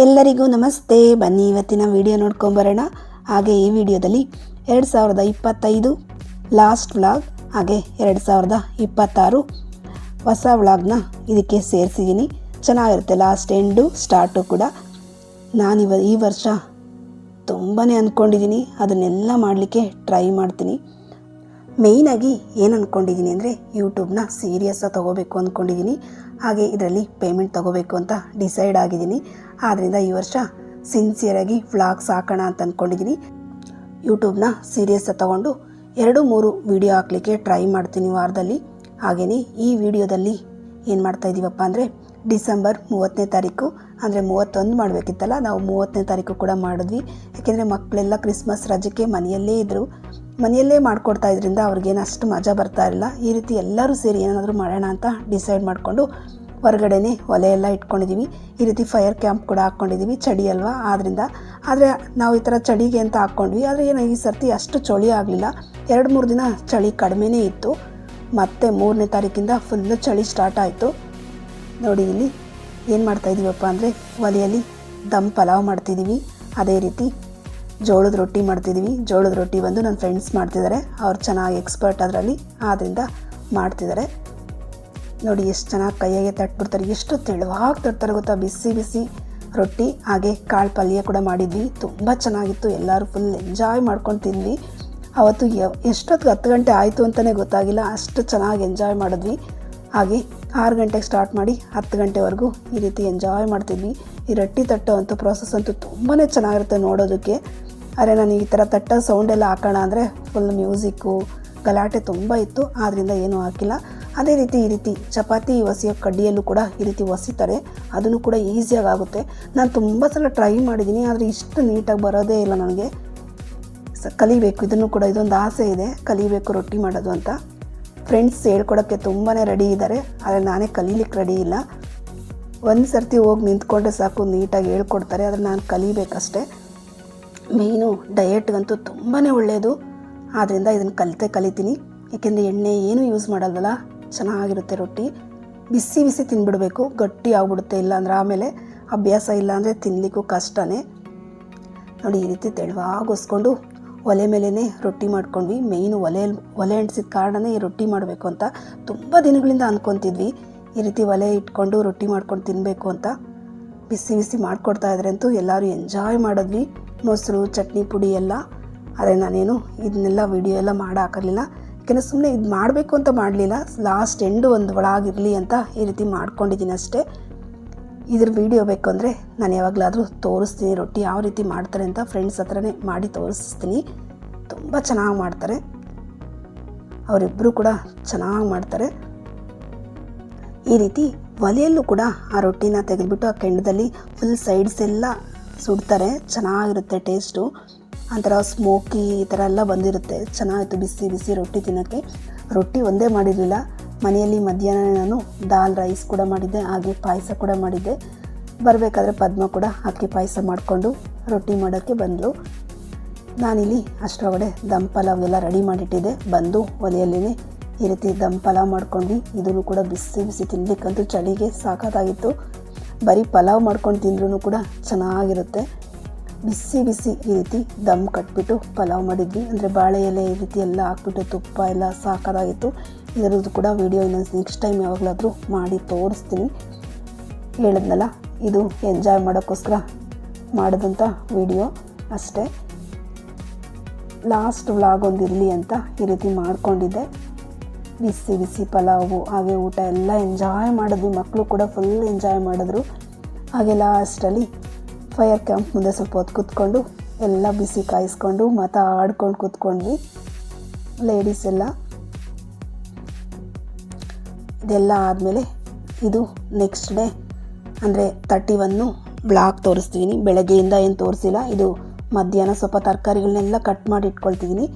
ಎಲ್ಲರಿಗೂ ನಮಸ್ತೆ. ಬನ್ನಿ ಇವತ್ತಿನ ವಿಡಿಯೋ ನೋಡ್ಕೊಂಬರೋಣ. ಹಾಗೆ ಈ ವಿಡಿಯೋದಲ್ಲಿ 2025 ಲಾಸ್ಟ್ ವ್ಲಾಗ್ ಹಾಗೆ 2026 ಹೊಸ ವ್ಲಾಗ್ನ ಇದಕ್ಕೆ ಸೇರಿಸಿದ್ದೀನಿ. ಚೆನ್ನಾಗಿರುತ್ತೆ, ಲಾಸ್ಟ್ ಎಂಡು ಸ್ಟಾರ್ಟು ಕೂಡ. ಈ ವರ್ಷ ತುಂಬಾ ಅಂದ್ಕೊಂಡಿದ್ದೀನಿ, ಅದನ್ನೆಲ್ಲ ಮಾಡಲಿಕ್ಕೆ ಟ್ರೈ ಮಾಡ್ತೀನಿ. ಮೇಯ್ನಾಗಿ ಏನು ಅಂದ್ಕೊಂಡಿದ್ದೀನಿ ಅಂದರೆ ಯೂಟ್ಯೂಬ್ನ ಸೀರಿಯಸ್ಸಾಗಿ ತೊಗೋಬೇಕು ಅಂದ್ಕೊಂಡಿದ್ದೀನಿ. ಹಾಗೆ ಇದರಲ್ಲಿ ಪೇಮೆಂಟ್ ತೊಗೋಬೇಕು ಅಂತ ಡಿಸೈಡ್ ಆಗಿದ್ದೀನಿ. ಆದ್ದರಿಂದ ಈ ವರ್ಷ ಸಿನ್ಸಿಯರಾಗಿ ವ್ಲಾಗ್ಸ್ ಹಾಕೋಣ ಅಂತ ಅಂದ್ಕೊಂಡಿದ್ದೀನಿ. ಯೂಟ್ಯೂಬ್ನ ಸೀರಿಯಸ್ಸಾಗಿ ತೊಗೊಂಡು 2-3 ವೀಡಿಯೋ ಹಾಕಲಿಕ್ಕೆ ಟ್ರೈ ಮಾಡ್ತೀನಿ ವಾರದಲ್ಲಿ. ಹಾಗೆಯೇ ಈ ವಿಡಿಯೋದಲ್ಲಿ ಏನು ಮಾಡ್ತಾಯಿದ್ದೀವಪ್ಪ ಅಂದರೆ ಡಿಸೆಂಬರ್ 30ನೇ ತಾರೀಕು ಅಂದರೆ 31 ಮಾಡಬೇಕಿತ್ತಲ್ಲ, ನಾವು 30ನೇ ತಾರೀಕು ಕೂಡ ಮಾಡಿದ್ವಿ. ಯಾಕೆಂದರೆ ಮಕ್ಕಳೆಲ್ಲ ಕ್ರಿಸ್ಮಸ್ ರಜಕ್ಕೆ ಮನೆಯಲ್ಲೇ ಇದ್ದರು. ಮನೆಯಲ್ಲೇ ಮಾಡಿಕೊಡ್ತಾ ಇದ್ರಿಂದ ಅವ್ರಿಗೇನು ಅಷ್ಟು ಮಜಾ ಬರ್ತಾ ಇರಲಿಲ್ಲ. ಈ ರೀತಿ ಎಲ್ಲರೂ ಸೇರಿ ಏನಾದರೂ ಮಾಡೋಣ ಅಂತ ಡಿಸೈಡ್ ಮಾಡಿಕೊಂಡು ಹೊರಗಡೆನೇ ಒಲೆ ಎಲ್ಲ ಇಟ್ಕೊಂಡಿದ್ದೀವಿ. ಈ ರೀತಿ ಫೈರ್ ಕ್ಯಾಂಪ್ ಕೂಡ ಹಾಕ್ಕೊಂಡಿದ್ದೀವಿ, ಚಳಿ ಅಲ್ವಾ ಆದ್ದರಿಂದ. ಆದರೆ ನಾವು ಈ ಥರ ಚಳಿಗೆ ಅಂತ ಹಾಕ್ಕೊಂಡ್ವಿ. ಆದರೆ ಏನೋ ಈ ಸರ್ತಿ ಅಷ್ಟು ಚಳಿ ಆಗಲಿಲ್ಲ. 2-3 ದಿನ ಚಳಿ ಕಡಿಮೆನೇ ಇತ್ತು. ಮತ್ತು 3ನೇ ತಾರೀಕಿಂದ ಫುಲ್ಲು ಚಳಿ ಸ್ಟಾರ್ಟ್ ಆಯಿತು. ನೋಡಿ ಇಲ್ಲಿ ಏನು ಮಾಡ್ತಾಯಿದ್ದೀವಪ್ಪ ಅಂದರೆ ಒಲೆಯಲ್ಲಿ ದಮ್ ಪಲಾವ್ ಮಾಡ್ತಿದ್ದೀವಿ. ಅದೇ ರೀತಿ ಜೋಳದ ರೊಟ್ಟಿ ಮಾಡ್ತಿದ್ದೀವಿ. ಜೋಳದ ರೊಟ್ಟಿ ಬಂದು ನನ್ನ ಫ್ರೆಂಡ್ಸ್ ಮಾಡ್ತಿದ್ದಾರೆ, ಅವ್ರು ಚೆನ್ನಾಗಿ ಎಕ್ಸ್ಪರ್ಟ್ ಅದರಲ್ಲಿ, ಆದ್ದರಿಂದ ಮಾಡ್ತಿದ್ದಾರೆ. ನೋಡಿ ಎಷ್ಟು ಚೆನ್ನಾಗಿ ಕೈಯಾಗೆ ತಟ್ಬಿಡ್ತಾರೆ, ಎಷ್ಟು ತೆಳುವಾಗಿ ತಟ್ತಾರೆ ಗೊತ್ತಾ. ಬಿಸಿ ಬಿಸಿ ರೊಟ್ಟಿ ಹಾಗೆ ಕಾಳು ಪಲ್ಯ ಕೂಡ ಮಾಡಿದ್ವಿ, ತುಂಬ ಚೆನ್ನಾಗಿತ್ತು. ಎಲ್ಲರೂ ಫುಲ್ ಎಂಜಾಯ್ ಮಾಡ್ಕೊಂಡು ತಿಂದ್ವಿ. ಅವತ್ತು ಎಷ್ಟೊತ್ತಿಗೆ 10 ಗಂಟೆ ಆಯಿತು ಅಂತಲೇ ಗೊತ್ತಾಗಿಲ್ಲ, ಅಷ್ಟು ಚೆನ್ನಾಗಿ ಎಂಜಾಯ್ ಮಾಡಿದ್ವಿ. ಹಾಗೆ 6 ಗಂಟೆಗೆ ಸ್ಟಾರ್ಟ್ ಮಾಡಿ 10 ಗಂಟೆವರೆಗೂ ಈ ರೀತಿ ಎಂಜಾಯ್ ಮಾಡ್ತಿದ್ವಿ. ಈ ರೊಟ್ಟಿ ತಟ್ಟೋ ಅಂಥ ಪ್ರೋಸೆಸ್ ಅಂತೂ ತುಂಬಾ ಚೆನ್ನಾಗಿರುತ್ತೆ ನೋಡೋದಕ್ಕೆ. ಆದರೆ ನಾನು ಈ ಥರ ತಟ್ಟೋ ಸೌಂಡೆಲ್ಲ ಹಾಕೋಣ ಅಂದರೆ ಫುಲ್ ಮ್ಯೂಸಿಕ್ಕು ಗಲಾಟೆ ತುಂಬ ಇತ್ತು, ಆದ್ದರಿಂದ ಏನೂ ಹಾಕಿಲ್ಲ. ಅದೇ ರೀತಿ ಈ ರೀತಿ ಚಪಾತಿ ಒಸೆಯೋ ಕಡ್ಡಿಯಲ್ಲೂ ಕೂಡ ಈ ರೀತಿ ಒಸಿತಾರೆ, ಅದನ್ನು ಕೂಡ ಈಸಿಯಾಗಿ ಆಗುತ್ತೆ. ನಾನು ತುಂಬ ಸಲ ಟ್ರೈ ಮಾಡಿದ್ದೀನಿ, ಆದರೆ ಇಷ್ಟು ನೀಟಾಗಿ ಬರೋದೇ ಇಲ್ಲ ನನಗೆ. ಕಲಿಬೇಕು ಇದನ್ನು ಕೂಡ, ಇದೊಂದು ಆಸೆ ಇದೆ, ಕಲಿಬೇಕು ರೊಟ್ಟಿ ಮಾಡೋದು ಅಂತ. ಫ್ರೆಂಡ್ಸ್ ಹೇಳ್ಕೊಡೋಕ್ಕೆ ತುಂಬಾ ರೆಡಿ ಇದ್ದಾರೆ, ಆದರೆ ನಾನೇ ಕಲೀಲಿಕ್ಕೆ ರೆಡಿ ಇಲ್ಲ. ಒಂದು ಸರ್ತಿ ಹೋಗಿ ನಿಂತ್ಕೊಂಡ್ರೆ ಸಾಕು, ನೀಟಾಗಿ ಹೇಳ್ಕೊಡ್ತಾರೆ, ಆದರೆ ನಾನು ಕಲಿಬೇಕಷ್ಟೆ. ಮೇಯ್ನು ಡಯೆಟ್ಗಂತೂ ತುಂಬಾ ಒಳ್ಳೆಯದು, ಆದ್ದರಿಂದ ಇದನ್ನು ಕಲಿತೀನಿ. ಏಕೆಂದರೆ ಎಣ್ಣೆ ಏನೂ ಯೂಸ್ ಮಾಡೋದಲ್ಲ, ಚೆನ್ನಾಗಿರುತ್ತೆ ರೊಟ್ಟಿ. ಬಿಸಿ ಬಿಸಿ ತಿಂದ್ಬಿಡಬೇಕು, ಗಟ್ಟಿ ಆಗ್ಬಿಡುತ್ತೆ. ಇಲ್ಲಾಂದ್ರೆ ಆಮೇಲೆ ಅಭ್ಯಾಸ ಇಲ್ಲ ಅಂದರೆ ತಿನ್ನಲಿಕ್ಕೂ ಕಷ್ಟನೇ. ನೋಡಿ ಈ ರೀತಿ ತೆಳುವಾಗಿ ಒಸ್ಕೊಂಡು ಒಲೆ ಮೇಲೇ ರೊಟ್ಟಿ ಮಾಡ್ಕೊಂಡ್ವಿ. ಮೇಯ್ನು ಒಲೆ ಅಂಟಿಸಿದ ಕಾರಣನೇ ಈ ರೊಟ್ಟಿ ಮಾಡಬೇಕು ಅಂತ ತುಂಬ ದಿನಗಳಿಂದ ಅಂದ್ಕೊತಿದ್ವಿ. ಈ ರೀತಿ ಒಲೆ ಇಟ್ಕೊಂಡು ರೊಟ್ಟಿ ಮಾಡ್ಕೊಂಡು ತಿನ್ನಬೇಕು ಅಂತ. ಬಿಸಿ ಬಿಸಿ ಮಾಡಿಕೊಡ್ತಾ ಇದ್ರೆ ಅಂತೂ ಎಲ್ಲರೂ ಎಂಜಾಯ್ ಮಾಡಿದ್ವಿ. ಮೊಸರು ಚಟ್ನಿ ಪುಡಿ ಎಲ್ಲ. ಆದರೆ ನಾನೇನು ಇದನ್ನೆಲ್ಲ ವಿಡಿಯೋ ಎಲ್ಲ ಹಾಕಲಿಲ್ಲ, ಯಾಕೆಂದರೆ ಸುಮ್ಮನೆ ಇದು ಮಾಡಬೇಕು ಅಂತ ಮಾಡಲಿಲ್ಲ. ಲಾಸ್ಟ್ ಎಂಡು ಒಂದು ಒಳಗಿರಲಿ ಅಂತ ಈ ರೀತಿ ಮಾಡ್ಕೊಂಡಿದ್ದೀನಿ ಅಷ್ಟೇ. ಇದ್ರ ವಿಡಿಯೋ ಬೇಕು ಅಂದರೆ ನಾನು ಯಾವಾಗಲಾದರೂ ತೋರಿಸ್ತೀನಿ, ರೊಟ್ಟಿ ಯಾವ ರೀತಿ ಮಾಡ್ತಾರೆ ಅಂತ ಫ್ರೆಂಡ್ಸ್ ಹತ್ರನೇ ಮಾಡಿ ತೋರಿಸ್ತೀನಿ. ತುಂಬ ಚೆನ್ನಾಗಿ ಮಾಡ್ತಾರೆ, ಅವರಿಬ್ಬರು ಕೂಡ ಚೆನ್ನಾಗಿ ಮಾಡ್ತಾರೆ. ಈ ರೀತಿ ಒಲೆಯಲ್ಲೂ ಕೂಡ ಆ ರೊಟ್ಟಿನ ತೆಗೆದುಬಿಟ್ಟು ಆ ಕೆಂಡದಲ್ಲಿ ಫುಲ್ ಸೈಡ್ಸ್ ಎಲ್ಲ ಸುಡ್ತಾರೆ, ಚೆನ್ನಾಗಿರುತ್ತೆ ಟೇಸ್ಟು. ಒಂಥರ ಸ್ಮೋಕಿ ಈ ಥರ ಎಲ್ಲ ಬಂದಿರುತ್ತೆ, ಚೆನ್ನಾಗಿತ್ತು ಬಿಸಿ ಬಿಸಿ ರೊಟ್ಟಿ ತಿನ್ನೋಕ್ಕೆ. ರೊಟ್ಟಿ ಒಂದೇ ಮಾಡಿರಲಿಲ್ಲ, ಮನೆಯಲ್ಲಿ ಮಧ್ಯಾಹ್ನ ನಾನು ದಾಲ್ ರೈಸ್ ಕೂಡ ಮಾಡಿದ್ದೆ, ಹಾಗೆ ಪಾಯಸ ಕೂಡ ಮಾಡಿದ್ದೆ. ಬರಬೇಕಾದ್ರೆ ಪದ್ಮ ಕೂಡ ಅಕ್ಕಿ ಪಾಯಸ ಮಾಡಿಕೊಂಡು ರೊಟ್ಟಿ ಮಾಡೋಕ್ಕೆ ಬಂದಳು. ನಾನಿಲ್ಲಿ ಅಷ್ಟರೊಳಗಡೆ ದಮ್ ಪಲಾವ್ ಎಲ್ಲ ರೆಡಿ ಮಾಡಿಟ್ಟಿದ್ದೆ. ಬಂದು ಒಲೆಯಲ್ಲೇ ಈ ರೀತಿ ದಮ್ ಪಲಾವ್ ಮಾಡ್ಕೊಂಡ್ವಿ. ಇದನ್ನು ಕೂಡ ಬಿಸಿ ಬಿಸಿ ತಿನ್ನಲಿಕ್ಕಂತೂ ಚಳಿಗೆ ಸಾಕಾಗಿತ್ತು. ಬರೀ ಪಲಾವ್ ಮಾಡ್ಕೊಂಡು ತಿಂದ್ರೂ ಕೂಡ ಚೆನ್ನಾಗಿರುತ್ತೆ. ಬಿಸಿ ಬಿಸಿ ಈ ರೀತಿ ದಮ್ ಕಟ್ಬಿಟ್ಟು ಪಲಾವ್ ಮಾಡಿದ್ವಿ. ಅಂದರೆ ಬಾಳೆ ಎಲೆ ಈ ರೀತಿ ಎಲ್ಲ ಹಾಕ್ಬಿಟ್ಟು ತುಪ್ಪ ಎಲ್ಲ ಸಾಕಾಗಿತ್ತು. ಇದರದ್ದು ಕೂಡ ವಿಡಿಯೋ ಇನ್ನೊಂದು ನೆಕ್ಸ್ಟ್ ಟೈಮ್ ಯಾವಾಗಲಾದರೂ ಮಾಡಿ ತೋರಿಸ್ತೀನಿ. ಹೇಳಿದ್ನಲ್ಲ, ಇದು ಎಂಜಾಯ್ ಮಾಡೋಕ್ಕೋಸ್ಕರ ಮಾಡಿದಂಥ ವಿಡಿಯೋ ಅಷ್ಟೇ. ಲಾಸ್ಟ್ ವ್ಲಾಗ್ ಒಂದಿರಲಿ ಅಂತ ಈ ರೀತಿ ಮಾಡ್ಕೊಂಡಿದ್ದೆ. ಬಿಸಿ ಬಿಸಿ ಪಲಾವು ಹಾಗೆ ಊಟ ಎಲ್ಲ ಎಂಜಾಯ್ ಮಾಡಿದ್ವಿ. ಮಕ್ಕಳು ಕೂಡ ಫುಲ್ ಎಂಜಾಯ್ ಮಾಡಿದ್ರು. ಹಾಗೆ ಲಾಸ್ಟಲ್ಲಿ ಫೈರ್ ಕ್ಯಾಂಪ್ ಮುಂದೆ ಸ್ವಲ್ಪ ಹೊತ್ತು ಕೂತ್ಕೊಂಡು ಎಲ್ಲ ಬಿಸಿ ಕಾಯಿಸ್ಕೊಂಡು ಮಾತಾಡ್ಕೊಂಡು ಕೂತ್ಕೊಂಡ್ವಿ ಲೇಡೀಸ್ ಎಲ್ಲ. ಇದೆಲ್ಲ ಆದಮೇಲೆ ಇದು ನೆಕ್ಸ್ಟ್ ಡೇ ಅಂದರೆ 31 ಬ್ಲಾಗ್ ತೋರಿಸ್ತಿದ್ದೀನಿ. ಬೆಳಗ್ಗೆಯಿಂದ ಏನು ತೋರಿಸಿಲ್ಲ. ಇದು ಮಧ್ಯಾಹ್ನ ಸ್ವಲ್ಪ ತರಕಾರಿಗಳನ್ನೆಲ್ಲ ಕಟ್ ಮಾಡಿ ಇಟ್ಕೊಳ್ತಿದ್ದೀನಿ.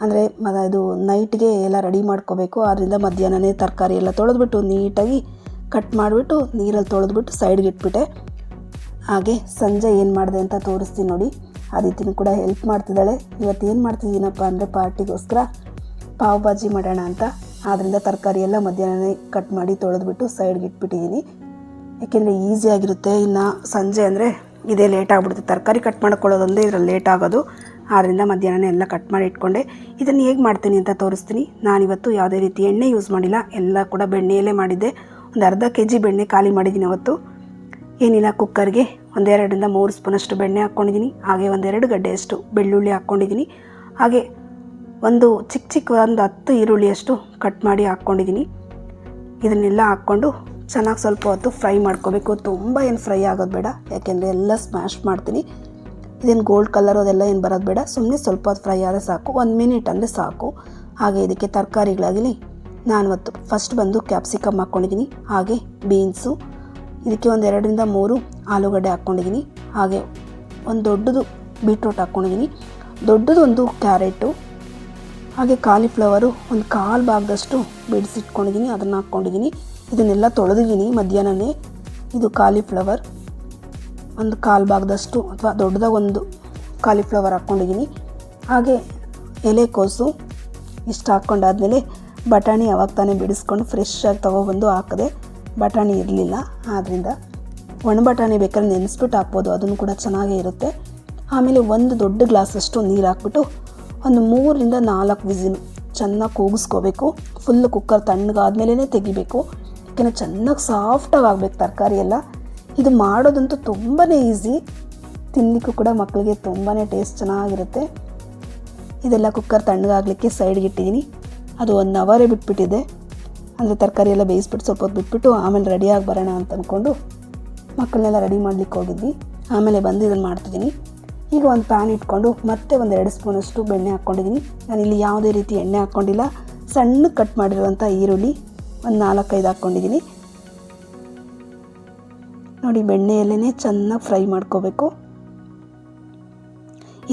ಅಂದರೆ ಇದು ನೈಟ್ಗೆ ಎಲ್ಲ ರೆಡಿ ಮಾಡ್ಕೋಬೇಕು, ಆದ್ದರಿಂದ ಮಧ್ಯಾಹ್ನನೇ ತರಕಾರಿ ಎಲ್ಲ ತೊಳೆದ್ಬಿಟ್ಟು ನೀಟಾಗಿ ಕಟ್ ಮಾಡಿಬಿಟ್ಟು ನೀರಲ್ಲಿ ತೊಳೆದ್ಬಿಟ್ಟು ಸೈಡ್ಗೆ ಇಟ್ಬಿಟ್ಟೆ. ಹಾಗೆ ಸಂಜೆ ಏನು ಮಾಡಿದೆ ಅಂತ ತೋರಿಸ್ತೀನಿ ನೋಡಿ. ಆದಿತ್ಯನೂ ಕೂಡ ಹೆಲ್ಪ್ ಮಾಡ್ತಿದ್ದಾಳೆ. ಇವತ್ತು ಏನು ಮಾಡ್ತಿದ್ದೀನಪ್ಪ ಅಂದರೆ ಪಾರ್ಟಿಗೋಸ್ಕರ ಪಾವ್ ಭಾಜಿ ಮಾಡೋಣ ಅಂತ. ಆದ್ದರಿಂದ ತರಕಾರಿ ಎಲ್ಲ ಮಧ್ಯಾಹ್ನನೇ ಕಟ್ ಮಾಡಿ ತೊಳೆದ್ಬಿಟ್ಟು ಸೈಡ್ಗೆ ಇಟ್ಬಿಟ್ಟಿದ್ದೀನಿ. ಯಾಕೆಂದರೆ ಈಸಿಯಾಗಿರುತ್ತೆ. ಇನ್ನು ಸಂಜೆ ಅಂದರೆ ಇದೇ ಲೇಟ್ ಆಗಿಬಿಡುತ್ತೆ. ತರಕಾರಿ ಕಟ್ ಮಾಡ್ಕೊಳ್ಳೋದೊಂದೇ ಇದರಲ್ಲಿ ಲೇಟ್ ಆಗೋದು. ಆದ್ದರಿಂದ ಮಧ್ಯಾಹ್ನ ಎಲ್ಲ ಕಟ್ ಮಾಡಿ ಇಟ್ಕೊಂಡೆ. ಇದನ್ನು ಹೇಗೆ ಮಾಡ್ತೀನಿ ಅಂತ ತೋರಿಸ್ತೀನಿ. ನಾನಿವತ್ತು ಯಾವುದೇ ರೀತಿ ಎಣ್ಣೆ ಯೂಸ್ ಮಾಡಿಲ್ಲ, ಎಲ್ಲ ಕೂಡ ಬೆಣ್ಣೆಯಲ್ಲೇ ಮಾಡಿದ್ದೆ. ಒಂದು ಅರ್ಧ kg ಬೆಣ್ಣೆ ಖಾಲಿ ಮಾಡಿದ್ದೀನಿ ಅವತ್ತು. ಏನಿಲ್ಲ, ಕುಕ್ಕರ್ಗೆ 2-3 ಸ್ಪೂನಷ್ಟು ಬೆಣ್ಣೆ ಹಾಕ್ಕೊಂಡಿದ್ದೀನಿ. ಹಾಗೆ 1-2 ಗಡ್ಡೆಯಷ್ಟು ಬೆಳ್ಳುಳ್ಳಿ ಹಾಕ್ಕೊಂಡಿದ್ದೀನಿ. ಹಾಗೆ ಒಂದು ಚಿಕ್ಕ 10 ಈರುಳ್ಳಿಯಷ್ಟು ಕಟ್ ಮಾಡಿ ಹಾಕ್ಕೊಂಡಿದ್ದೀನಿ. ಇದನ್ನೆಲ್ಲ ಹಾಕ್ಕೊಂಡು ಚೆನ್ನಾಗಿ ಸ್ವಲ್ಪ ಹೊತ್ತು ಫ್ರೈ ಮಾಡ್ಕೋಬೇಕು. ತುಂಬ ಏನು ಫ್ರೈ ಆಗೋದು ಬೇಡ, ಯಾಕೆಂದರೆ ಎಲ್ಲ ಸ್ಮ್ಯಾಶ್ ಮಾಡ್ತೀನಿ. ಇದೇನು ಗೋಲ್ಡ್ ಕಲರ್ ಅದೆಲ್ಲ ಏನು ಬರೋದು ಬೇಡ, ಸುಮ್ಮನೆ ಸ್ವಲ್ಪ ಹೊತ್ತು ಫ್ರೈ ಆದರೆ ಸಾಕು, 1 ಮಿನಿಟ್ ಅಂದರೆ ಸಾಕು. ಹಾಗೆ ಇದಕ್ಕೆ ತರಕಾರಿಗಳಾಗಲಿ ನಾನು ಇವತ್ತು ಫಸ್ಟ್ ಬಂದು ಕ್ಯಾಪ್ಸಿಕಮ್ ಹಾಕ್ಕೊಂಡಿದ್ದೀನಿ. ಹಾಗೆ ಬೀನ್ಸು, ಇದಕ್ಕೆ 2-3 ಆಲೂಗಡ್ಡೆ ಹಾಕ್ಕೊಂಡಿದ್ದೀನಿ. ಹಾಗೆ ಒಂದು ದೊಡ್ಡದು ಬೀಟ್ರೂಟ್ ಹಾಕ್ಕೊಂಡಿದ್ದೀನಿ, ದೊಡ್ಡದು ಒಂದು ಕ್ಯಾರೆಟು, ಹಾಗೆ ಕಾಲಿಫ್ಲವರು ಒಂದು 1/4 ಭಾಗದಷ್ಟು ಬಿಡಿಸಿಟ್ಕೊಂಡಿದ್ದೀನಿ, ಅದನ್ನು ಹಾಕ್ಕೊಂಡಿದ್ದೀನಿ. ಇದನ್ನೆಲ್ಲ ತೊಳೆದಿದ್ದೀನಿ ಮಧ್ಯಾಹ್ನನೇ. ಇದು ಕಾಲಿಫ್ಲವರ್ ಒಂದು 1/4 ಭಾಗದಷ್ಟು ಅಥವಾ ದೊಡ್ಡದಾಗಿ ಒಂದು ಕಾಲಿಫ್ಲವರ್ ಹಾಕ್ಕೊಂಡಿದ್ದೀನಿ. ಹಾಗೆ ಎಲೆಕೋಸು ಇಷ್ಟು ಹಾಕ್ಕೊಂಡಾದ್ಮೇಲೆ ಬಟಾಣಿ ಯಾವಾಗ ತಾನೇ ಬಿಡಿಸ್ಕೊಂಡು ಫ್ರೆಶ್ಶಾಗಿ ತೊಗೊಬಂದು ಹಾಕಿದೆ. ಬಟಾಣಿ ಇರಲಿಲ್ಲ, ಆದ್ದರಿಂದ ಒಣ ಬಟಾಣಿ ಬೇಕಾದ್ರೆ ನೆನೆಸ್ಬಿಟ್ಟು ಹಾಕ್ಬೋದು, ಅದನ್ನು ಕೂಡ ಚೆನ್ನಾಗೇ ಇರುತ್ತೆ. ಆಮೇಲೆ ಒಂದು ದೊಡ್ಡ ಗ್ಲಾಸಷ್ಟು ನೀರು ಹಾಕ್ಬಿಟ್ಟು ಒಂದು 3-4 ವಿಸಿಲ್ ಚೆನ್ನಾಗಿ ಕೂಗಿಸ್ಕೋಬೇಕು. ಫುಲ್ಲು ಕುಕ್ಕರ್ ತಣ್ಣಗಾದ್ಮೇಲೆ ತೆಗಿಬೇಕು, ಯಾಕೆಂದರೆ ಚೆನ್ನಾಗಿ ಸಾಫ್ಟಾಗಿ ಆಗಬೇಕು ತರಕಾರಿ ಎಲ್ಲ. ಇದು ಮಾಡೋದಂತೂ ತುಂಬಾ ಈಸಿ, ತಿನ್ನಲಿಕ್ಕೂ ಕೂಡ ಮಕ್ಕಳಿಗೆ ತುಂಬಾ ಟೇಸ್ಟ್ ಚೆನ್ನಾಗಿರುತ್ತೆ. ಇದೆಲ್ಲ ಕುಕ್ಕರ್ ತಣ್ಣಗಾಗಲಿಕ್ಕೆ ಸೈಡ್ಗೆ ಇಟ್ಟಿದ್ದೀನಿ. ಅದು 1 ಅವರೇ ಬಿಟ್ಬಿಟ್ಟಿದೆ, ಅಂದರೆ ತರಕಾರಿ ಎಲ್ಲ ಬೇಯಿಸ್ಬಿಟ್ಟು ಸ್ವಲ್ಪ ಹೊತ್ತು ಬಿಟ್ಬಿಟ್ಟು ಆಮೇಲೆ ರೆಡಿಯಾಗಿ ಬರೋಣ ಅಂತ ಅಂದ್ಕೊಂಡು ಮಕ್ಕಳನ್ನೆಲ್ಲ ರೆಡಿ ಮಾಡಲಿಕ್ಕೆ ಹೋಗಿದ್ವಿ. ಆಮೇಲೆ ಬಂದು ಇದನ್ನು ಮಾಡ್ತಿದ್ದೀನಿ. ಈಗ ಒಂದು ಪ್ಯಾನ್ ಇಟ್ಕೊಂಡು ಮತ್ತೆ 1-2 ಸ್ಪೂನಷ್ಟು ಬೆಣ್ಣೆ ಹಾಕ್ಕೊಂಡಿದ್ದೀನಿ. ನಾನಿಲ್ಲಿ ಯಾವುದೇ ರೀತಿ ಎಣ್ಣೆ ಹಾಕ್ಕೊಂಡಿಲ್ಲ. ಸಣ್ಣ ಕಟ್ ಮಾಡಿರುವಂಥ ಈರುಳ್ಳಿ ಒಂದು 4-5 ಹಾಕ್ಕೊಂಡಿದ್ದೀನಿ. ನೋಡಿ, ಬೆಣ್ಣೆಯಲ್ಲೇ ಚೆನ್ನಾಗಿ ಫ್ರೈ ಮಾಡ್ಕೋಬೇಕು.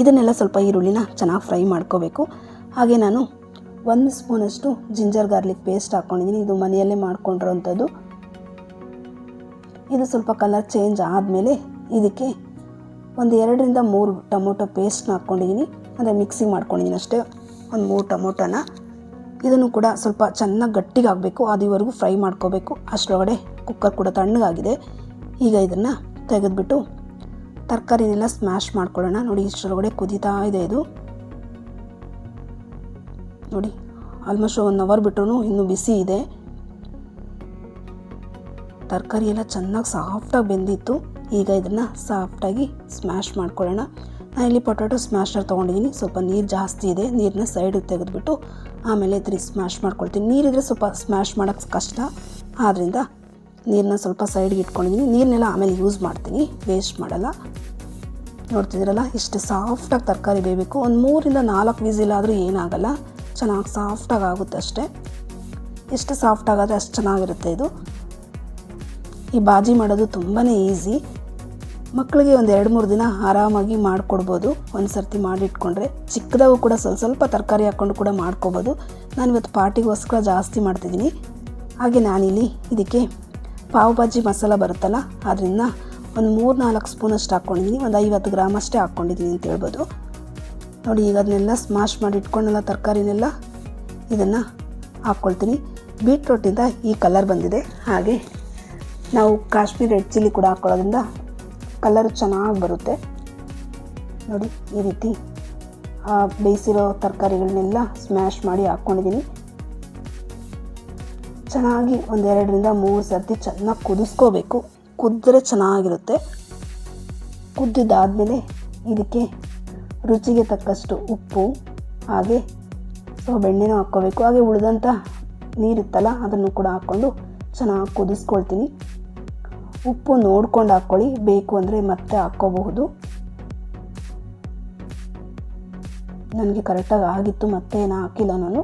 ಇದನ್ನೆಲ್ಲ ಸ್ವಲ್ಪ ಈರುಳ್ಳಿನ ಚೆನ್ನಾಗಿ ಫ್ರೈ ಮಾಡ್ಕೋಬೇಕು. ಹಾಗೆ ನಾನು 1 ಸ್ಪೂನಷ್ಟು ಜಿಂಜರ್ ಗಾರ್ಲಿಕ್ ಪೇಸ್ಟ್ ಹಾಕ್ಕೊಂಡಿದ್ದೀನಿ. ಇದು ಮನೆಯಲ್ಲೇ ಮಾಡ್ಕೊಂಡಿರೋವಂಥದ್ದು. ಇದು ಸ್ವಲ್ಪ ಕಲರ್ ಚೇಂಜ್ ಆದಮೇಲೆ ಇದಕ್ಕೆ 2-3 ಟೊಮೊಟೊ ಪೇಸ್ಟ್ನ ಹಾಕ್ಕೊಂಡಿದ್ದೀನಿ, ಅಂದರೆ ಮಿಕ್ಸಿಂಗ್ ಮಾಡ್ಕೊಂಡಿದ್ದೀನಿ ಅಷ್ಟೇ. 3 ಟೊಮೊಟೊನ ಇದನ್ನು ಕೂಡ ಸ್ವಲ್ಪ ಚೆನ್ನಾಗಿ ಗಟ್ಟಿಗೆ ಆಗಬೇಕು, ಅದುವರೆಗೂ ಫ್ರೈ ಮಾಡ್ಕೋಬೇಕು. ಅಷ್ಟರೊಳಗಡೆ ಕುಕ್ಕರ್ ಕೂಡ ತಣ್ಣಗಾಗಿದೆ. ಈಗ ಇದನ್ನು ತೆಗೆದುಬಿಟ್ಟು ತರಕಾರಿನೆಲ್ಲ ಸ್ಮ್ಯಾಶ್ ಮಾಡ್ಕೊಳ್ಳೋಣ. ನೋಡಿ, ಇಷ್ಟರೊಳಗಡೆ ಕುದೀತಾ ಇದೆ ಇದು. ನೋಡಿ, ಆಲ್ಮೋಸ್ಟ್ 1 ಅವರ್ ಬಿಟ್ಟರು ಇನ್ನೂ ಬಿಸಿ ಇದೆ. ತರಕಾರಿ ಎಲ್ಲ ಚೆನ್ನಾಗಿ ಸಾಫ್ಟಾಗಿ ಬೆಂದಿತ್ತು. ಈಗ ಇದನ್ನು ಸಾಫ್ಟಾಗಿ ಸ್ಮ್ಯಾಶ್ ಮಾಡ್ಕೊಳ್ಳೋಣ. ನಾನಿಲ್ಲಿ ಪೊಟ್ಯಾಟೊ ಸ್ಮ್ಯಾಶರ್ ತೊಗೊಂಡಿದ್ದೀನಿ. ಸ್ವಲ್ಪ ನೀರು ಜಾಸ್ತಿ ಇದೆ, ನೀರನ್ನ ಸೈಡಿಗೆ ತೆಗೆದುಬಿಟ್ಟು ಆಮೇಲೆ ಸ್ಮ್ಯಾಶ್ ಮಾಡ್ಕೊಳ್ತೀನಿ. ನೀರಿದ್ರೆ ಸ್ವಲ್ಪ ಸ್ಮ್ಯಾಶ್ ಮಾಡೋಕ್ಕೆ ಕಷ್ಟ, ಆದ್ದರಿಂದ ನೀರನ್ನ ಸ್ವಲ್ಪ ಸೈಡ್ಗೆ ಇಟ್ಕೊಂಡಿದ್ದೀನಿ. ನೀರನ್ನೆಲ್ಲ ಆಮೇಲೆ ಯೂಸ್ ಮಾಡ್ತೀನಿ, ವೇಸ್ಟ್ ಮಾಡಲ್ಲ. ನೋಡ್ತಿದ್ದೀರಲ್ಲ, ಇಷ್ಟು ಸಾಫ್ಟಾಗಿ ತರಕಾರಿ ಬೇಯಬೇಕು. ಒಂದು 3-4 ವಿಸಿಲ್ ಆದರೂ ಏನಾಗಲ್ಲ, ಚೆನ್ನಾಗಿ ಸಾಫ್ಟಾಗಿ ಆಗುತ್ತೆ ಅಷ್ಟೇ. ಎಷ್ಟು ಸಾಫ್ಟಾಗಾದರೆ ಅಷ್ಟು ಚೆನ್ನಾಗಿರುತ್ತೆ ಇದು. ಈ ಬಾಜಿ ಮಾಡೋದು ತುಂಬಾ ಈಸಿ. ಮಕ್ಕಳಿಗೆ 1-2-3 ದಿನ ಆರಾಮಾಗಿ ಮಾಡಿಕೊಡ್ಬೋದು, ಒಂದು ಸರ್ತಿ ಮಾಡಿಟ್ಕೊಂಡ್ರೆ. ಚಿಕ್ಕದಾಗೂ ಕೂಡ ಸ್ವಲ್ಪ ತರಕಾರಿ ಹಾಕ್ಕೊಂಡು ಕೂಡ ಮಾಡ್ಕೋಬೋದು. ನಾನಿವತ್ತು ಪಾರ್ಟಿಗೋಸ್ಕರ ಜಾಸ್ತಿ ಮಾಡ್ತಿದ್ದೀನಿ. ಹಾಗೆ ನಾನಿಲ್ಲಿ ಇದಕ್ಕೆ ಪಾವ್ ಭಾಜಿ ಮಸಾಲ ಬರುತ್ತಲ್ಲ, ಅದರಿಂದ ಒಂದು 3-4 ಸ್ಪೂನಷ್ಟು ಹಾಕ್ಕೊಂಡಿದ್ದೀನಿ. ಒಂದು 50 ಗ್ರಾಮ್ ಅಷ್ಟೇ ಹಾಕ್ಕೊಂಡಿದ್ದೀನಿ ಅಂತ ಹೇಳ್ಬೋದು. ನೋಡಿ, ಈಗ ಅದನ್ನೆಲ್ಲ ಸ್ಮ್ಯಾಶ್ ಮಾಡಿ ಇಟ್ಕೊಂಡೆಲ್ಲ ತರಕಾರಿನೆಲ್ಲ ಇದನ್ನು ಹಾಕ್ಕೊಳ್ತೀನಿ. ಬೀಟ್ರೂಟಿಂದ ಈ ಕಲರ್ ಬಂದಿದೆ. ಹಾಗೆ ನಾವು ಕಾಶ್ಮೀರಿ ರೆಡ್ ಚಿಲ್ಲಿ ಕೂಡ ಹಾಕ್ಕೊಳ್ಳೋದ್ರಿಂದ ಕಲರ್ ಚೆನ್ನಾಗಿ ಬರುತ್ತೆ. ನೋಡಿ, ಈ ರೀತಿ ಬೇಯಿಸಿರೋ ತರಕಾರಿಗಳನ್ನೆಲ್ಲ ಸ್ಮ್ಯಾಶ್ ಮಾಡಿ ಹಾಕ್ಕೊಂಡಿದ್ದೀನಿ. ಚೆನ್ನಾಗಿ 1-2-3 ಸರ್ತಿ ಚೆನ್ನಾಗಿ ಕುದಿಸ್ಕೋಬೇಕು. ಕುದ್ದರೆ ಚೆನ್ನಾಗಿರುತ್ತೆ. ಕುದ್ದಿದ್ದಾದಮೇಲೆ ಇದಕ್ಕೆ ರುಚಿಗೆ ತಕ್ಕಷ್ಟು ಉಪ್ಪು, ಹಾಗೆ ಸ್ವಲ್ಪ ಬೆಣ್ಣೆನೂ ಹಾಕ್ಕೋಬೇಕು. ಹಾಗೆ ಉಳಿದಂಥ ನೀರಿತ್ತಲ್ಲ, ಅದನ್ನು ಕೂಡ ಹಾಕ್ಕೊಂಡು ಚೆನ್ನಾಗಿ ಕುದಿಸ್ಕೊಳ್ತೀನಿ. ಉಪ್ಪು ನೋಡ್ಕೊಂಡು ಹಾಕ್ಕೊಳ್ಳಿ, ಬೇಕು ಅಂದರೆ ಮತ್ತೆ ಹಾಕ್ಕೋಬಹುದು. ನನಗೆ ಕರೆಕ್ಟಾಗಿ ಆಗಿತ್ತು, ಮತ್ತೆ ಏನು ಹಾಕಿಲ್ಲ ನಾನು.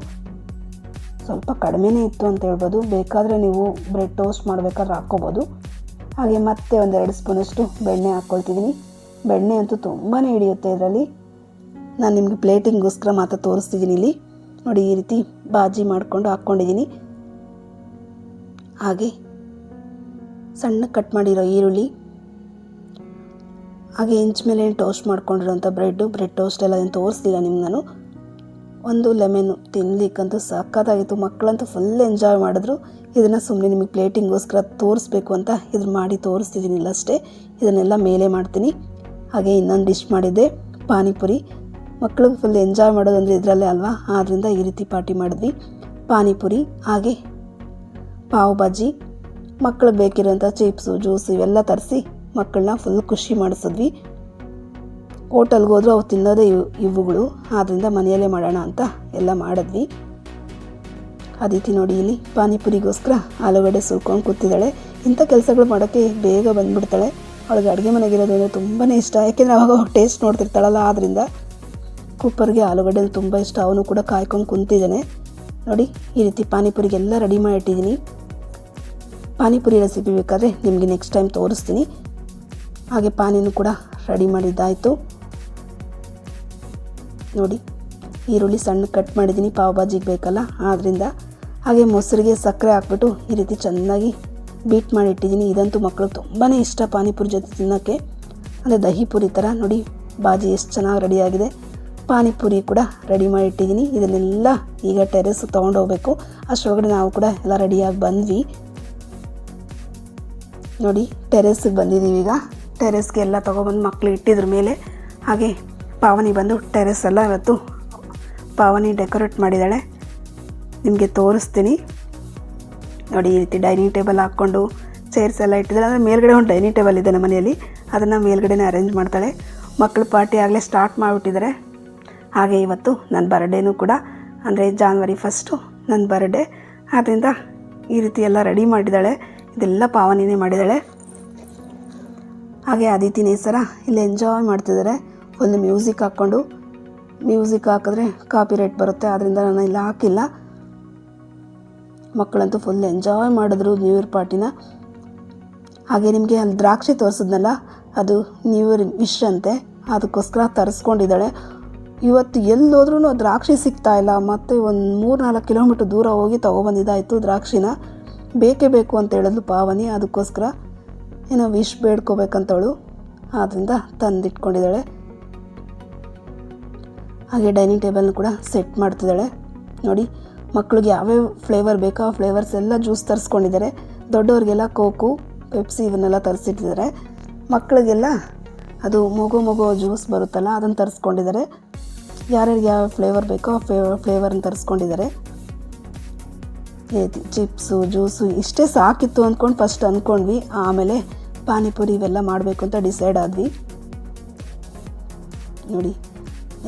ಸ್ವಲ್ಪ ಕಡಿಮೆನೇ ಇತ್ತು ಅಂತ ಹೇಳ್ಬೋದು. ಬೇಕಾದರೆ ನೀವು ಬ್ರೆಡ್ ಟೋಸ್ಟ್ ಮಾಡಬೇಕಾದ್ರೆ ಹಾಕ್ಕೋಬೋದು. ಹಾಗೆ ಮತ್ತೆ 1-2 ಸ್ಪೂನಷ್ಟು ಬೆಣ್ಣೆ ಹಾಕ್ಕೊಳ್ತಿದ್ದೀನಿ. ಬೆಣ್ಣೆ ಅಂತೂ ತುಂಬಾ ಹಿಡಿಯುತ್ತೆ ಇದರಲ್ಲಿ. ನಾನು ನಿಮಗೆ ಪ್ಲೇಟಿಂಗೋಸ್ಕರ ಮಾತ್ರ ತೋರಿಸ್ತಿದ್ದೀನಿ ಇಲ್ಲಿ. ನೋಡಿ, ಈ ರೀತಿ ಬಾಜಿ ಮಾಡಿಕೊಂಡು ಹಾಕ್ಕೊಂಡಿದ್ದೀನಿ. ಹಾಗೆ ಸಣ್ಣ ಕಟ್ ಮಾಡಿರೋ ಈರುಳ್ಳಿ, ಹಾಗೆ ಹೆಂಚ್ ಮೇಲೆ ಟೋಸ್ಟ್ ಮಾಡ್ಕೊಂಡಿರೋಂಥ ಬ್ರೆಡ್ ಟೋಸ್ಟ್ ಎಲ್ಲ ಏನು ತೋರಿಸ್ತಿಲ್ಲ ನಿಮ್ಗೆ ನಾನು. ಒಂದು ಲೆಮನ್ನು ತಿನ್ನಲಿಕ್ಕಂತೂ ಸಖತ್ತಾಗಿತ್ತು. ಮಕ್ಕಳಂತೂ ಫುಲ್ ಎಂಜಾಯ್ ಮಾಡಿದ್ರು. ಇದನ್ನು ಸುಮ್ಮನೆ ನಿಮಗೆ ಪ್ಲೇಟಿಂಗೋಸ್ಕರ ತೋರಿಸ್ಬೇಕು ಅಂತ ಇದನ್ನು ಮಾಡಿ ತೋರಿಸ್ತಿದ್ದೀನಿಲ್ಲ ಅಷ್ಟೇ. ಇದನ್ನೆಲ್ಲ ಮೇಲೆ ಮಾಡ್ತೀನಿ. ಹಾಗೆ ಇನ್ನೊಂದು ಡಿಶ್ ಮಾಡಿದ್ದೆ ಪಾನಿಪುರಿ. ಮಕ್ಕಳು ಫುಲ್ ಎಂಜಾಯ್ ಮಾಡೋದು ಅಂದರೆ ಇದರಲ್ಲೇ ಅಲ್ವಾ, ಆದ್ದರಿಂದ ಈ ರೀತಿ ಪಾರ್ಟಿ ಮಾಡಿದ್ವಿ. ಪಾನಿಪುರಿ ಹಾಗೆ ಪಾವ್ ಭಾಜಿ, ಮಕ್ಕಳಿಗೆ ಬೇಕಿರೋಂಥ ಚಿಪ್ಸು ಜ್ಯೂಸು ಇವೆಲ್ಲ ತರಿಸಿ ಮಕ್ಕಳನ್ನ ಫುಲ್ ಖುಷಿ ಮಾಡಿಸಿದ್ವಿ. ಹೋಟೆಲ್ಗೆ ಹೋದ್ರು ಅವು ತಿನ್ನೋದೇ ಇವುಗಳು, ಆದ್ದರಿಂದ ಮನೆಯಲ್ಲೇ ಮಾಡೋಣ ಅಂತ ಎಲ್ಲ ಮಾಡಿದ್ವಿ. ಅದಿತಿ ನೋಡಿ ಇಲ್ಲಿ ಪಾನಿಪುರಿಗೋಸ್ಕರ ಆಲೂಗಡ್ಡೆ ಸುಲ್ಕೊಂಡು ಕೂತಿದ್ದಾಳೆ. ಇಂಥ ಕೆಲಸಗಳು ಮಾಡೋಕ್ಕೆ ಬೇಗ ಬಂದುಬಿಡ್ತಾಳೆ. ಅವಳಿಗೆ ಅಡುಗೆ ಮನೆಗಿರೋದು ಅಂದರೆ ತುಂಬಾ ಇಷ್ಟ. ಯಾಕೆಂದರೆ ಅವಾಗ ಟೇಸ್ಟ್ ನೋಡ್ತಿರ್ತಾಳಲ್ಲ, ಆದ್ದರಿಂದ ಕುಕ್ಕರ್ಗೆ ಆಲೂಗಡ್ಡೆ ತುಂಬ ಇಷ್ಟ. ಅವನು ಕೂಡ ಕಾಯ್ಕೊಂಡು ಕುಂತಿದ್ದಾನೆ. ನೋಡಿ ಈ ರೀತಿ ಪಾನಿಪುರಿಗೆಲ್ಲ ರೆಡಿ ಮಾಡಿಟ್ಟಿದ್ದೀನಿ. ಪಾನಿಪುರಿ ರೆಸಿಪಿ ಬೇಕಾದರೆ ನಿಮಗೆ ನೆಕ್ಸ್ಟ್ ಟೈಮ್ ತೋರಿಸ್ತೀನಿ. ಹಾಗೆ ಪಾನಿನೂ ಕೂಡ ರೆಡಿ ಮಾಡಿದ್ದಾಯಿತು. ನೋಡಿ ಈರುಳ್ಳಿ ಸಣ್ಣ ಕಟ್ ಮಾಡಿದ್ದೀನಿ, ಪಾವ್ ಭಾಜಿಗೆ ಬೇಕಲ್ಲ ಆದ್ದರಿಂದ. ಹಾಗೆ ಮೊಸರಿಗೆ ಸಕ್ಕರೆ ಹಾಕ್ಬಿಟ್ಟು ಈ ರೀತಿ ಚೆನ್ನಾಗಿ ಬೀಟ್ ಮಾಡಿ ಇಟ್ಟಿದ್ದೀನಿ. ಇದಂತೂ ಮಕ್ಕಳು ತುಂಬಾ ಇಷ್ಟ ಪಾನಿಪುರಿ ಜೊತೆ ತಿನ್ನೋಕ್ಕೆ. ಅಂದರೆ ದಹಿ ಪುರಿ ಥರ. ನೋಡಿ ಬಾಜಿ ಎಷ್ಟು ಚೆನ್ನಾಗಿ ರೆಡಿಯಾಗಿದೆ. ಪಾನಿಪುರಿ ಕೂಡ ರೆಡಿ ಮಾಡಿ ಇಟ್ಟಿದ್ದೀನಿ. ಇದನ್ನೆಲ್ಲ ಈಗ ಟೆರೆಸ್ ತೊಗೊಂಡೋಗ್ಬೇಕು. ಅಷ್ಟರೊಳಗಡೆ ನಾವು ಕೂಡ ಎಲ್ಲ ರೆಡಿಯಾಗಿ ಬಂದ್ವಿ. ನೋಡಿ ಟೆರೆಸ್ಗೆ ಬಂದಿದ್ದೀವಿ. ಈಗ ಟೆರೆಸ್ಗೆ ಎಲ್ಲ ತೊಗೊಬಂದು ಮಕ್ಕಳು ಇಟ್ಟಿದ್ರ ಮೇಲೆ. ಹಾಗೆ ಪಾವನಿ ಬಂದು ಟೆರೆಸ್ ಎಲ್ಲ ಇವತ್ತು ಪಾವನಿ ಡೆಕೋರೇಟ್ ಮಾಡಿದ್ದಾಳೆ. ನಿಮಗೆ ತೋರಿಸ್ತೀನಿ. ನೋಡಿ ಈ ರೀತಿ ಡೈನಿಂಗ್ ಟೇಬಲ್ ಹಾಕ್ಕೊಂಡು ಚೇರ್ಸ್ ಎಲ್ಲ ಇಟ್ಟಿದ್ದಾಳೆ. ಅಂದರೆ ಮೇಲ್ಗಡೆ ಒಂದು ಡೈನಿಂಗ್ ಟೇಬಲ್ ಇದೆ ನಮ್ಮ ಮನೆಯಲ್ಲಿ, ಅದನ್ನು ಮೇಲ್ಗಡೆನೇ ಅರೇಂಜ್ ಮಾಡ್ತಾಳೆ. ಮಕ್ಕಳು ಪಾರ್ಟಿ ಆಗಲೇ ಸ್ಟಾರ್ಟ್ ಮಾಡಿಬಿಟ್ಟಿದ್ದಾರೆ. ಹಾಗೆ ಇವತ್ತು ನನ್ನ ಬರ್ಡೇನೂ ಕೂಡ, ಅಂದರೆ January 1 ನನ್ನ ಬರ್ಡೇ. ಆದ್ದರಿಂದ ಈ ರೀತಿ ಎಲ್ಲ ರೆಡಿ ಮಾಡಿದ್ದಾಳೆ. ಇದೆಲ್ಲ ಪಾವನಿನೇ ಮಾಡಿದ್ದಾಳೆ. ಹಾಗೆ ಅದಿತಿ ನೇಸರ ಇಲ್ಲಿ ಎಂಜಾಯ್ ಮಾಡ್ತಿದ್ದಾರೆ. ಒಂದು ಮ್ಯೂಸಿಕ್ ಹಾಕ್ಕೊಂಡು. ಮ್ಯೂಸಿಕ್ ಹಾಕಿದ್ರೆ ಕಾಪಿ ರೈಟ್ ಬರುತ್ತೆ, ಆದ್ದರಿಂದ ನಾನು ಇಲ್ಲಿ ಹಾಕಿಲ್ಲ. ಮಕ್ಕಳಂತೂ ಫುಲ್ ಎಂಜಾಯ್ ಮಾಡಿದ್ರು ನ್ಯೂ ಇಯರ್ ಪಾರ್ಟಿನ. ಹಾಗೆ ನಿಮಗೆ ಅಲ್ಲಿ ದ್ರಾಕ್ಷಿ ತೋರಿಸಿದ್ನಲ್ಲ, ಅದು ನ್ಯೂ ಇಯರ್ ವಿಶ್ ಅಂತೆ, ಅದಕ್ಕೋಸ್ಕರ ತರಿಸ್ಕೊಂಡಿದ್ದಾಳೆ. ಇವತ್ತು ಎಲ್ಲೋದ್ರೂ ದ್ರಾಕ್ಷಿ ಸಿಗ್ತಾ ಇಲ್ಲ. ಮತ್ತು ಒಂದು 3-4 ಕಿಲೋಮೀಟ್ರ್ ದೂರ ಹೋಗಿ ತೊಗೊಬಂದಿದ್ದಾಯಿತು ದ್ರಾಕ್ಷಿನ. ಬೇಕೇ ಬೇಕು ಅಂತ ಹೇಳಿದ್ಲು ಪಾವನಿ. ಅದಕ್ಕೋಸ್ಕರ ಏನೋ ವಿಶ್ ಬೇಡ್ಕೋಬೇಕಂತವಳು, ಆದ್ದರಿಂದ ತಂದಿಟ್ಕೊಂಡಿದ್ದಾಳೆ. ಹಾಗೆ ಡೈನಿಂಗ್ ಟೇಬಲ್ನ ಕೂಡ ಸೆಟ್ ಮಾಡ್ತಿದ್ದಾಳೆ. ನೋಡಿ ಮಕ್ಕಳಿಗೆ ಯಾವ್ಯಾವ ಫ್ಲೇವರ್ ಬೇಕೋ ಆ ಫ್ಲೇವರ್ಸ್ ಎಲ್ಲ ಜ್ಯೂಸ್ ತರಿಸ್ಕೊಂಡಿದ್ದಾರೆ. ದೊಡ್ಡವ್ರಿಗೆಲ್ಲ ಕೋಕು, ಪೆಪ್ಸಿ ಇವನ್ನೆಲ್ಲ ತರಿಸಿಟ್ಟಿದ್ದಾರೆ. ಮಕ್ಕಳಿಗೆಲ್ಲ ಅದು ಮಗು ಜ್ಯೂಸ್ ಬರುತ್ತಲ್ಲ, ಅದನ್ನು ತರಿಸ್ಕೊಂಡಿದ್ದಾರೆ. ಯಾರ್ಯಾರಿಗೆ ಯಾವ ಫ್ಲೇವರ್ ಬೇಕೋ ಆ ಫ್ಲೇವರ್ನ ತರಿಸ್ಕೊಂಡಿದ್ದಾರೆ. ಚಿಪ್ಸು ಜ್ಯೂಸು ಇಷ್ಟೇ ಸಾಕಿತ್ತು ಅಂದ್ಕೊಂಡು ಫಸ್ಟ್ ಅಂದ್ಕೊಂಡ್ವಿ. ಆಮೇಲೆ ಪಾನಿಪುರಿ ಇವೆಲ್ಲ ಮಾಡಬೇಕು ಅಂತ ಡಿಸೈಡ್ ಆದ್ವಿ. ನೋಡಿ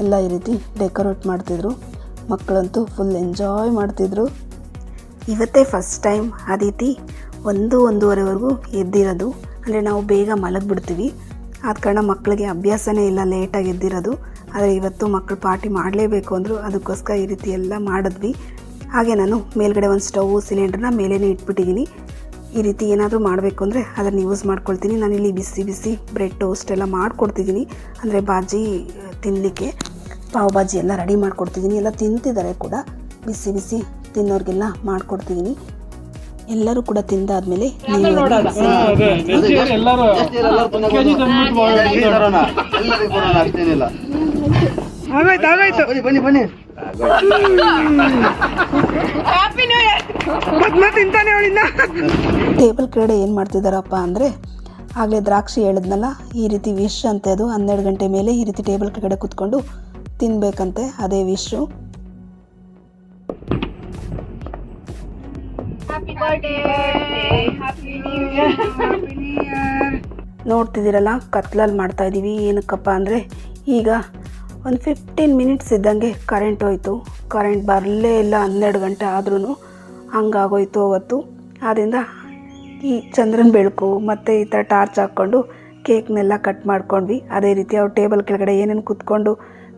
ಎಲ್ಲ ಈ ರೀತಿ ಡೆಕೋರೇಟ್ ಮಾಡ್ತಿದ್ರು. ಮಕ್ಕಳಂತೂ ಫುಲ್ ಎಂಜಾಯ್ ಮಾಡ್ತಿದ್ರು. ಇವತ್ತೇ ಫಸ್ಟ್ ಟೈಮ್ ಅದಿತಿ 1-1:30ವರೆಗೂ ಎದ್ದಿರೋದು. ಅಂದರೆ ನಾವು ಬೇಗ ಮಲಗಿಬಿಡ್ತೀವಿ, ಆದ ಕಾರಣ ಮಕ್ಕಳಿಗೆ ಅಭ್ಯಾಸನೇ ಇಲ್ಲ ಲೇಟಾಗಿ ಎದ್ದಿರೋದು. ಆದರೆ ಇವತ್ತು ಮಕ್ಕಳು ಪಾರ್ಟಿ ಮಾಡಲೇಬೇಕು ಅಂದರು, ಅದಕ್ಕೋಸ್ಕರ ಈ ರೀತಿ ಎಲ್ಲ ಮಾಡಿದ್ವಿ. ಹಾಗೆ ನಾನು ಮೇಲ್ಗಡೆ ಒಂದು ಸ್ಟವ್ ಸಿಲಿಂಡ್ರನ್ನ ಮೇಲೇ ಇಟ್ಬಿಟ್ಟಿದ್ದೀನಿ. ಈ ರೀತಿ ಏನಾದರೂ ಮಾಡಬೇಕು ಅಂದರೆ ಅದನ್ನು ಯೂಸ್ ಮಾಡ್ಕೊಳ್ತೀನಿ. ನಾನಿಲ್ಲಿ ಬಿಸಿ ಬಿಸಿ ಬ್ರೆಡ್ ಟೋಸ್ಟ್ ಎಲ್ಲ ಮಾಡಿಕೊಡ್ತಿದ್ದೀನಿ. ಅಂದರೆ ಬಾಜಿ ತಿನ್ನಲಿಕ್ಕೆ ಪಾವ್ ಭಾಜಿ ಎಲ್ಲ ರೆಡಿ ಮಾಡಿಕೊಡ್ತಿದ್ದೀನಿ. ಎಲ್ಲ ತಿಂತಿದ್ದಾರೆ ಕೂಡ, ಬಿಸಿ ಬಿಸಿ ತಿನ್ನೋರಿಗೆಲ್ಲ ಮಾಡಿಕೊಡ್ತಿದ್ದೀನಿ. ಎಲ್ಲರೂ ಕೂಡ ತಿಂದಾದ್ಮೇಲೆ ಟೇಬಲ್ ಕೆಳಗಡೆ ಏನು ಮಾಡ್ತಿದ್ದಾರಪ್ಪ ಅಂದರೆ, ಆಗಲೇ ದ್ರಾಕ್ಷಿ ಹೇಳಿದ್ನಲ್ಲ, ಈ ರೀತಿ ವಿಶ್ ಅಂತೆ. ಅದು 12 ಗಂಟೆ ಮೇಲೆ ಈ ರೀತಿ ಟೇಬಲ್ ಕೆಳಗಡೆ ಕೂತ್ಕೊಂಡು ತಿನ್ನಬೇಕಂತೆ, ಅದೇ ವಿಶು. ನೋಡ್ತಿದ್ದೀರಲ್ಲ, ಕತ್ಲಲ್ಲಿ ಮಾಡ್ತಾ ಇದ್ದೀವಿ. ಏನಕ್ಕಪ್ಪ ಅಂದರೆ ಈಗ ಒಂದು 15 ಮಿನಿಟ್ಸ್ ಇದ್ದಂಗೆ ಕರೆಂಟ್ ಹೋಯ್ತು. ಕರೆಂಟ್ ಬರಲೇ ಇಲ್ಲ. 12 ಗಂಟೆ ಆದ್ರೂ ಹಂಗಾಗೋಯ್ತು ಅವತ್ತು. ಆದ್ದರಿಂದ ಈ ಚಂದ್ರನ ಬೆಳಕು ಮತ್ತು ಈ ಥರ ಟಾರ್ಚ್ ಹಾಕ್ಕೊಂಡು ಕೇಕ್ನೆಲ್ಲ ಕಟ್ ಮಾಡ್ಕೊಂಡ್ವಿ. ಅದೇ ರೀತಿ ಅವ್ರು ಟೇಬಲ್ ಕೆಳಗಡೆ ಏನೇನು ಕೂತ್ಕೊಂಡು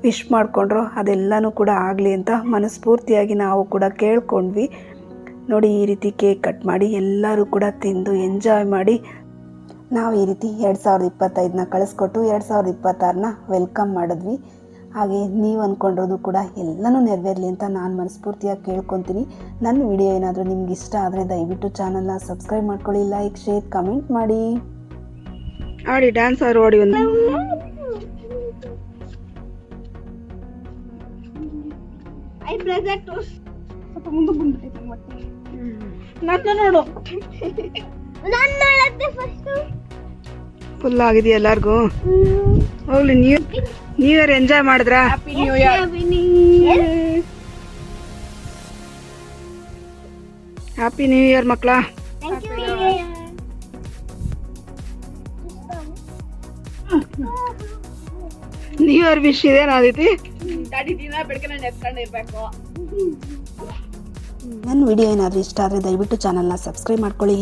ವಿಶ್ ಮಾಡಿಕೊಂಡ್ರೋ ಅದೆಲ್ಲನೂ ಕೂಡ ಆಗಲಿ ಅಂತ ಮನಸ್ಫೂರ್ತಿಯಾಗಿ ನಾವು ಕೂಡ ಕೇಳ್ಕೊಂಡ್ವಿ. ನೋಡಿ ಈ ರೀತಿ ಕೇಕ್ ಕಟ್ ಮಾಡಿ ಎಲ್ಲರೂ ಕೂಡ ತಿಂದು ಎಂಜಾಯ್ ಮಾಡಿ ನಾವು ಈ ರೀತಿ 2025ನ ಕಳಿಸ್ಕೊಟ್ಟು 2026ನ ವೆಲ್ಕಮ್ ಮಾಡಿದ್ವಿ. ಹಾಗೆ ನೀವು ಅಂದ್ಕೊಂಡಿರೋದು ಕೂಡ ಎಲ್ಲನೂ ನೆರವೇರಲಿ ಅಂತ ನಾನು ಮನಸ್ಫೂರ್ತಿಯಾಗಿ ಕೇಳ್ಕೊತೀನಿ. ನನ್ನ ವಿಡಿಯೋ ಏನಾದರೂ ನಿಮ್ಗೆ ಇಷ್ಟ ಆದರೆ ದಯವಿಟ್ಟು ಚಾನಲ್ನ ಸಬ್ಸ್ಕ್ರೈಬ್ ಮಾಡ್ಕೊಳ್ಳಿ, ಲೈಕ್, ಶೇರ್, ಕಮೆಂಟ್ ಮಾಡಿ. ಆಡಿ ಡ್ಯಾನ್ಸ್ ಆಡಿ ಒಂದು ಐ ಪ್ರೆಸೆಂಟ್ ಸ್ವಲ್ಪ ಮುಂದೆ ಬಂದ್ಬಿಟ್ಟೈತೆ ಮತ್ತೆ ನನ್ನ ನೋಡು ನಾನು ನೋಡತ್ತೆ ಫಸ್ಟ್ ಫುಲ್ ಆಗಿದೆಯಾ ಎಲ್ಲಾರ್ಗೂ? ಹೋಗ್ಲಿ, ನ್ಯೂ ಇಯರ್ ಎಂಜಾಯ್ ಮಾಡಿದ್ರಾ? Happy new year. Happy new year ಮಕ್ಕಳ. Thank you. New year wish ಇದೆ ನಾದೈತಿ. ಗಾಡಿ ದಿನ ಬೆಳಗ್ಗೆ ನಾನು ಎತ್ಕೊಂಡಿರ್ಬೇಕು. ನನ್ನ ವಿಡಿಯೋ ಏನಾದರೂ ಇಷ್ಟ ಆದರೆ ದಯವಿಟ್ಟು ಚಾನಲ್ನ ಸಬ್ಸ್ಕ್ರೈಬ್ ಮಾಡ್ಕೊಳ್ಳಿ.